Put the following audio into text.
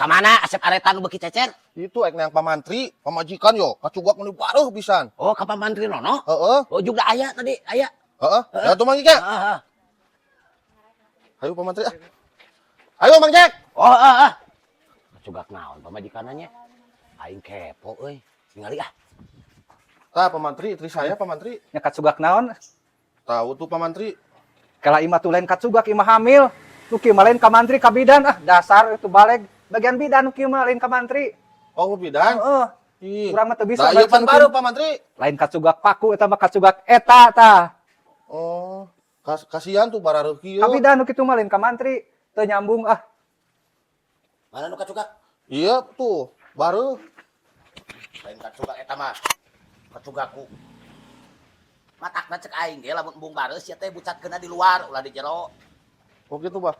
Kamana asep aretan beki cecer? Itu ek yang pamantri, pamajikan yo, kacugak meni baruh pisan. Oh, ka pamantri nono? Heeh. Oh, juga aya tadi, aya. Heeh. Ya tuh Mang Jack. Heeh. Ayo pamantri ah. Ayo Mang Jack. Oh, heeh. Kacugak naon pamajikananya? Aing kepo euy. Ningali ah. Tah pamantri, istri saya pamantri. Nya kacugak naon? Tahu tuh pamantri. Kala imah tuh lain kacugak imah hamil. Nu kieu mah lain ka mantri ka bidan ah dasar itu baleg. Bagian bidan nu kieu mah lain ka mantri. Oh bidan. Heeh. Ih. Urang mah teu bisa Nah, iya pan baca baru nu kieu. pamantri. Lain kacugak paku eta mah kacugak eta tah. Oh, kasihan tuh barareuh kieu. Ka bidan nu kitu mah lain ka mantri. Teu nyambung ah. Mana nu kacugak? Iya tuh, baru. Lain kacugak eta mah. Kacugakku. Matakna cek aing ge lamun embung bareus sia teh bucatkeunna di luar ulah di jero. Oh gitu, Bah.